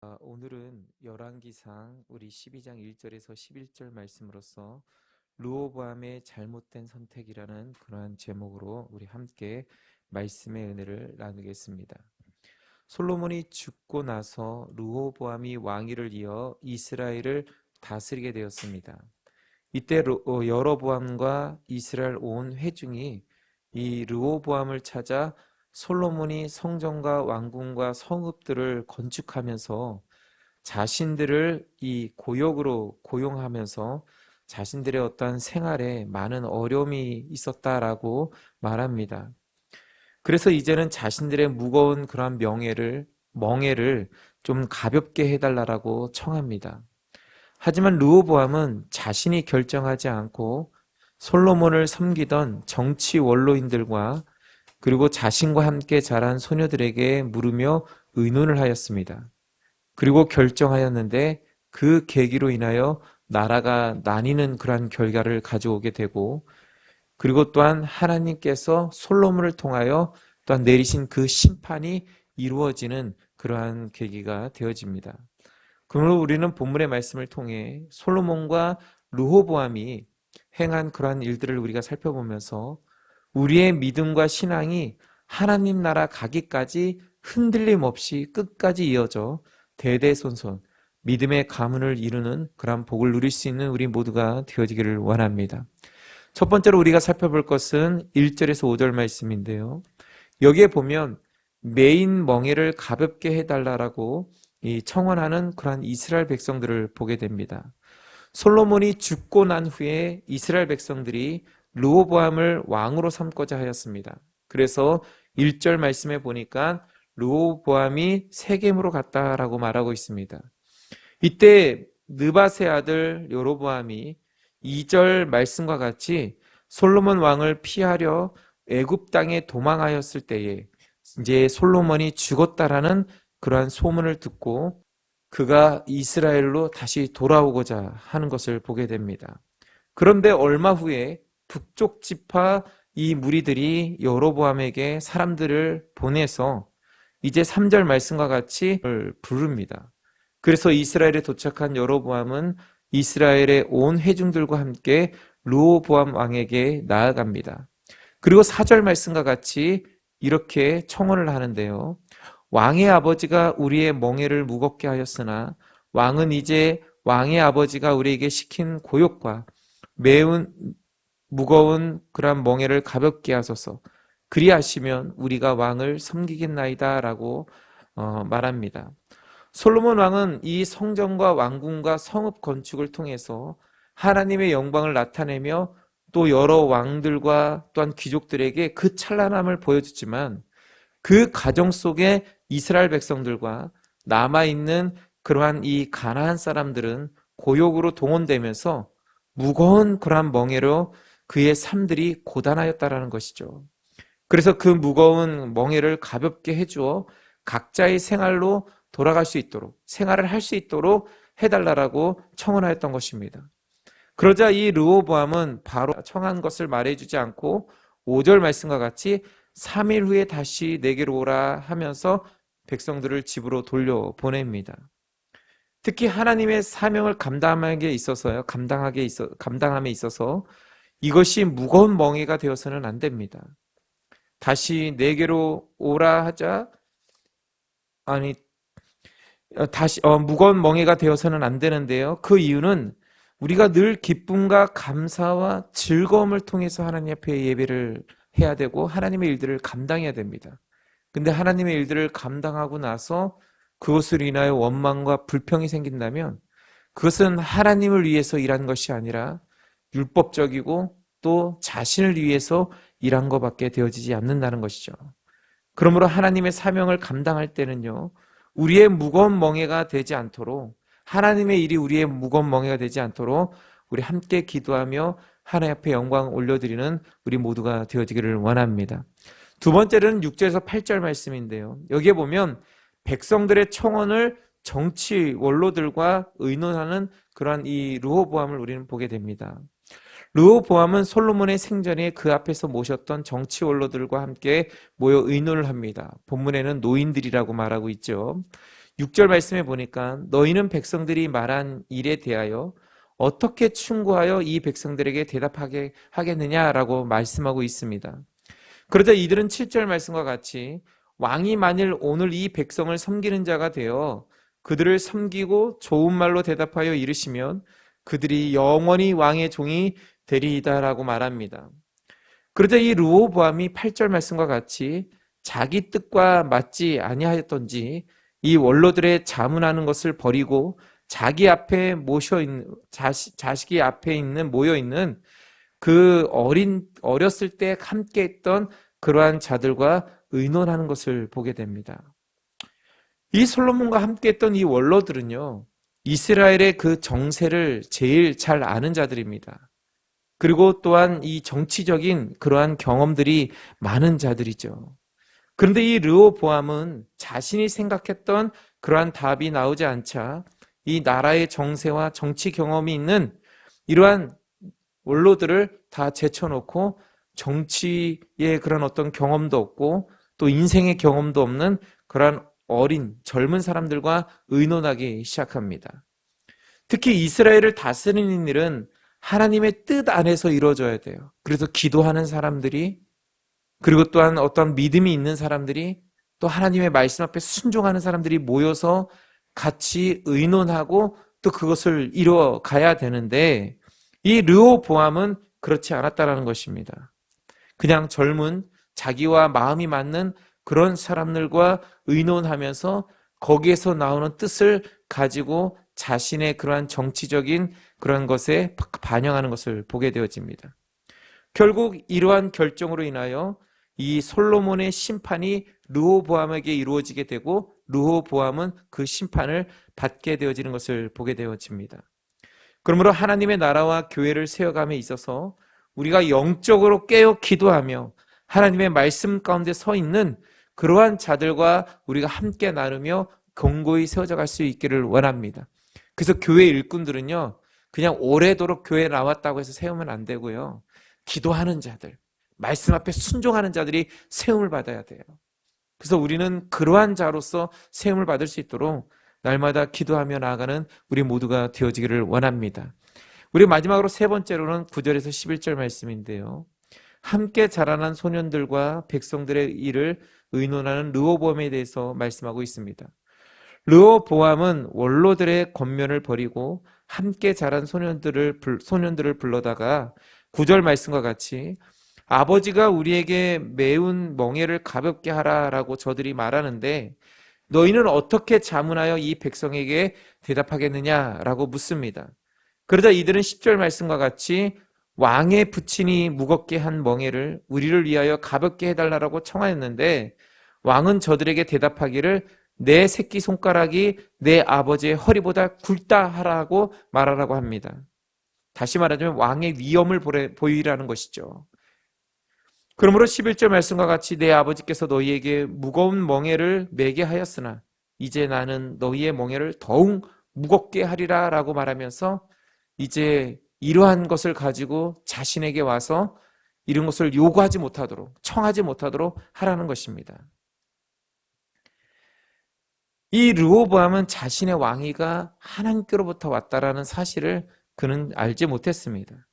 오늘은 열왕기상 우리 12장 1절에서 11절 말씀으로서 르호보암의 잘못된 선택이라는 그러한 제목으로 우리 함께 말씀의 은혜를 나누겠습니다. 솔로몬이 죽고 나서 르호보암이 왕위를 이어 이스라엘을 다스리게 되었습니다. 이때 여로보암과 이스라엘 온 회중이 이 르호보암을 찾아 솔로몬이 성전과 왕궁과 성읍들을 건축하면서 자신들을 이 고역으로 고용하면서 자신들의 어떠한 생활에 많은 어려움이 있었다라고 말합니다. 그래서 이제는 자신들의 무거운 그러한 멍에를 좀 가볍게 해달라고 청합니다. 하지만 르호보암은 자신이 결정하지 않고 솔로몬을 섬기던 정치 원로인들과 그리고 자신과 함께 자란 소녀들에게 물으며 의논을 하였습니다. 그리고 결정하였는데 그 계기로 인하여 나라가 나뉘는 그러한 결과를 가져오게 되고, 그리고 또한 하나님께서 솔로몬을 통하여 또한 내리신 그 심판이 이루어지는 그러한 계기가 되어집니다. 그러므로 우리는 본문의 말씀을 통해 솔로몬과 르호보암이 행한 그러한 일들을 우리가 살펴보면서 우리의 믿음과 신앙이 하나님 나라 가기까지 흔들림 없이 끝까지 이어져 대대손손 믿음의 가문을 이루는 그러한 복을 누릴 수 있는 우리 모두가 되어지기를 원합니다. 첫 번째로 우리가 살펴볼 것은 1절에서 5절 말씀인데요. 여기에 보면 메인 멍에를 가볍게 해달라고 청원하는 그러한 이스라엘 백성들을 보게 됩니다. 솔로몬이 죽고 난 후에 이스라엘 백성들이 르호보암을 왕으로 삼고자 하였습니다. 그래서 1절 말씀에 보니까 르호보암이 세겜으로 갔다라고 말하고 있습니다. 이때 느밧의 아들 여로보암이 2절 말씀과 같이 솔로몬 왕을 피하려 애굽 땅에 도망하였을 때에 이제 솔로몬이 죽었다라는 그러한 소문을 듣고 그가 이스라엘로 다시 돌아오고자 하는 것을 보게 됩니다. 그런데 얼마 후에 북쪽 지파 이 무리들이 여로보암에게 사람들을 보내서 이제 3절 말씀과 같이 부릅니다. 그래서 이스라엘에 도착한 여로보암은 이스라엘의 온 회중들과 함께 르호보암 왕에게 나아갑니다. 그리고 4절 말씀과 같이 이렇게 청원을 하는데요. 왕의 아버지가 우리의 멍에를 무겁게 하였으나 왕은 이제 왕의 아버지가 우리에게 시킨 고역과 매우 무거운 그런 멍에를 가볍게 하소서. 그리하시면 우리가 왕을 섬기겠나이다 라고 말합니다. 솔로몬 왕은 이 성전과 왕궁과 성읍 건축을 통해서 하나님의 영광을 나타내며 또 여러 왕들과 또한 귀족들에게 그 찬란함을 보여주지만 그 과정 속에 이스라엘 백성들과 남아있는 그러한 이 가나안 사람들은 고역으로 동원되면서 무거운 그러한 멍에로 그의 삶들이 고단하였다라는 것이죠. 그래서 그 무거운 멍에를 가볍게 해주어 각자의 생활로 돌아갈 수 있도록, 생활을 할 수 있도록 해달라고 청원하였던 것입니다. 그러자 이 르호보암은 바로 청한 것을 말해주지 않고 5절 말씀과 같이 3일 후에 다시 내게로 오라 하면서 백성들을 집으로 돌려보냅니다. 특히 하나님의 사명을 감당함에 있어서 이것이 무거운 멍에가 되어서는 안 됩니다. 다시 내게로 오라 하자, 무거운 멍에가 되어서는 안 되는데요. 그 이유는 우리가 늘 기쁨과 감사와 즐거움을 통해서 하나님 앞에 예배를 해야 되고 하나님의 일들을 감당해야 됩니다. 근데 하나님의 일들을 감당하고 나서 그것으로 인하여 원망과 불평이 생긴다면 그것은 하나님을 위해서 일한 것이 아니라 율법적이고 또 자신을 위해서 일한 것밖에 되어지지 않는다는 것이죠. 그러므로 하나님의 사명을 감당할 때는요, 우리의 무거운 멍에가 되지 않도록, 하나님의 일이 우리의 무거운 멍에가 되지 않도록 우리 함께 기도하며 하나님 앞에 영광 올려드리는 우리 모두가 되어지기를 원합니다. 두 번째는 6절에서 8절 말씀인데요. 여기에 보면 백성들의 청원을 정치 원로들과 의논하는 그러한 이 르호보암을 우리는 보게 됩니다. 르호보암은 솔로몬의 생전에 그 앞에서 모셨던 정치 원로들과 함께 모여 의논을 합니다. 본문에는 노인들이라고 말하고 있죠. 6절 말씀에 보니까 너희는 백성들이 말한 일에 대하여 어떻게 충고하여 이 백성들에게 대답하게 하겠느냐라고 말씀하고 있습니다. 그러자 이들은 7절 말씀과 같이 왕이 만일 오늘 이 백성을 섬기는 자가 되어 그들을 섬기고 좋은 말로 대답하여 이르시면 그들이 영원히 왕의 종이 되리이다라고 말합니다. 그러자 이 르호보암이 8절 말씀과 같이 자기 뜻과 맞지 아니하였던지 이 원로들의 자문하는 것을 버리고 자기 앞에 자식이 앞에 있는 모여 있는 그 어렸을 때 함께 했던 그러한 자들과 의논하는 것을 보게 됩니다. 이 솔로몬과 함께 했던 이 원로들은요, 이스라엘의 그 정세를 제일 잘 아는 자들입니다. 그리고 또한 이 정치적인 그러한 경험들이 많은 자들이죠. 그런데 이 르호보암은 자신이 생각했던 그러한 답이 나오지 않자 이 나라의 정세와 정치 경험이 있는 이러한 원로들을 다 제쳐놓고 정치의 그런 어떤 경험도 없고 또 인생의 경험도 없는 그러한 어린 젊은 사람들과 의논하기 시작합니다. 특히 이스라엘을 다스리는 일은 하나님의 뜻 안에서 이루어져야 돼요. 그래서 기도하는 사람들이, 그리고 또한 어떤 믿음이 있는 사람들이, 또 하나님의 말씀 앞에 순종하는 사람들이 모여서 같이 의논하고 또 그것을 이루어 가야 되는데, 이 르호보암은 그렇지 않았다라는 것입니다. 그냥 젊은 자기와 마음이 맞는 그런 사람들과 의논하면서 거기에서 나오는 뜻을 가지고 자신의 그러한 정치적인 그런 것에 반영하는 것을 보게 되어집니다. 결국 이러한 결정으로 인하여 이 솔로몬의 심판이 르호보암에게 이루어지게 되고 르호보암은 그 심판을 받게 되어지는 것을 보게 되어집니다. 그러므로 하나님의 나라와 교회를 세워감에 있어서 우리가 영적으로 깨어 기도하며 하나님의 말씀 가운데 서 있는 그러한 자들과 우리가 함께 나누며 견고히 세워져 갈 수 있기를 원합니다. 그래서 교회 일꾼들은요, 그냥 오래도록 교회에 나왔다고 해서 세우면 안 되고요, 기도하는 자들, 말씀 앞에 순종하는 자들이 세움을 받아야 돼요. 그래서 우리는 그러한 자로서 세움을 받을 수 있도록 날마다 기도하며 나아가는 우리 모두가 되어지기를 원합니다. 우리 마지막으로 세 번째로는 9절에서 11절 말씀인데요, 함께 자라난 소년들과 백성들의 일을 의논하는 르호보암에 대해서 말씀하고 있습니다. 르호보암은 원로들의 권면을 버리고 함께 자란 소년들을 불러다가 9절 말씀과 같이 아버지가 우리에게 매운 멍에를 가볍게 하라라고 저들이 말하는데 너희는 어떻게 자문하여 이 백성에게 대답하겠느냐라고 묻습니다. 그러자 이들은 10절 말씀과 같이 왕의 부친이 무겁게 한 멍에를 우리를 위하여 가볍게 해달라고 청하였는데 왕은 저들에게 대답하기를 내 새끼손가락이 내 아버지의 허리보다 굵다 하라고 말하라고 합니다. 다시 말하자면 왕의 위엄을 보이라는 것이죠. 그러므로 11절 말씀과 같이 내 아버지께서 너희에게 무거운 멍에를 매게 하였으나 이제 나는 너희의 멍에를 더욱 무겁게 하리라 라고 말하면서 이제 이러한 것을 가지고 자신에게 와서 이런 것을 요구하지 못하도록, 청하지 못하도록 하라는 것입니다. 이 르호보암은 자신의 왕위가 하나님께로부터 왔다라는 사실을 그는 알지 못했습니다.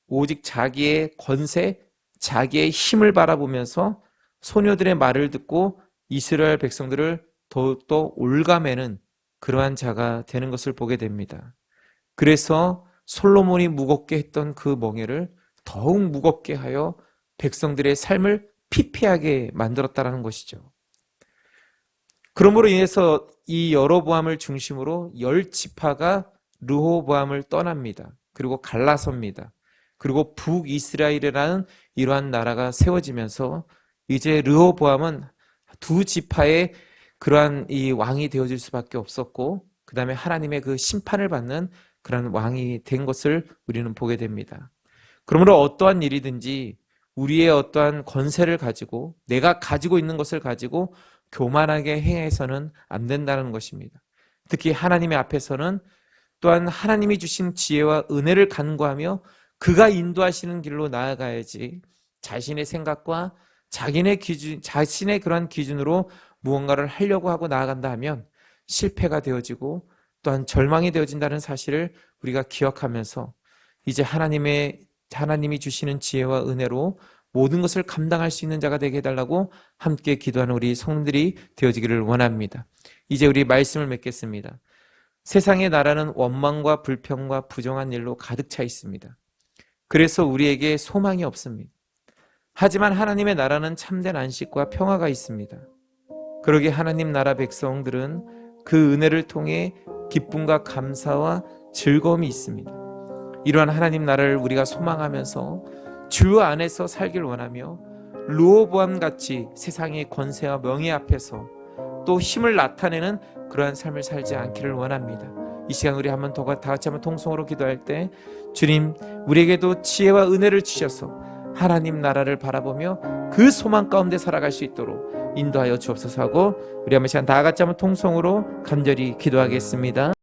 오직 자기의 권세, 자기의 힘을 바라보면서 소녀들의 말을 듣고 이스라엘 백성들을 더욱더 올가매는 그러한 자가 되는 것을 보게 됩니다. 그래서 솔로몬이 무겁게 했던 그 멍에를 더욱 무겁게 하여 백성들의 삶을 피폐하게 만들었다는 것이죠. 그러므로 인해서 이 여로보암을 중심으로 10지파가 르호보암을 떠납니다. 그리고 갈라섭니다. 그리고 북이스라엘이라는 이러한 나라가 세워지면서 이제 르호보암은 2지파의 그러한 이 왕이 되어질 수밖에 없었고 그 다음에 하나님의 그 심판을 받는 그런 왕이 된 것을 우리는 보게 됩니다. 그러므로 어떠한 일이든지 우리의 어떠한 권세를 가지고 내가 가지고 있는 것을 가지고 교만하게 행해서는 안 된다는 것입니다. 특히 하나님의 앞에서는 또한 하나님이 주신 지혜와 은혜를 간구하며 그가 인도하시는 길로 나아가야지 자신의 생각과 자신의 그런 기준으로 무언가를 하려고 하고 나아간다 하면 실패가 되어지고 또한 절망이 되어진다는 사실을 우리가 기억하면서 이제 하나님이 주시는 지혜와 은혜로 모든 것을 감당할 수 있는 자가 되게 해달라고 함께 기도하는 우리 성들이 되어지기를 원합니다. 이제 우리 말씀을 맺겠습니다. 세상의 나라는 원망과 불평과 부정한 일로 가득 차 있습니다. 그래서 우리에게 소망이 없습니다. 하지만 하나님의 나라는 참된 안식과 평화가 있습니다. 그러기에 하나님 나라 백성들은 그 은혜를 통해 기쁨과 감사와 즐거움이 있습니다. 이러한 하나님 나라를 우리가 소망하면서 주 안에서 살길 원하며 르호보암 같이 세상의 권세와 명예 앞에서 또 힘을 나타내는 그러한 삶을 살지 않기를 원합니다. 이 시간 우리 한번 더 다 같이 한번 통성으로 기도할 때 주님 우리에게도 지혜와 은혜를 주셔서 하나님 나라를 바라보며 그 소망 가운데 살아갈 수 있도록 인도하여 주옵소서 하고 우리 한번 시간 다 같이 한번 통성으로 간절히 기도하겠습니다.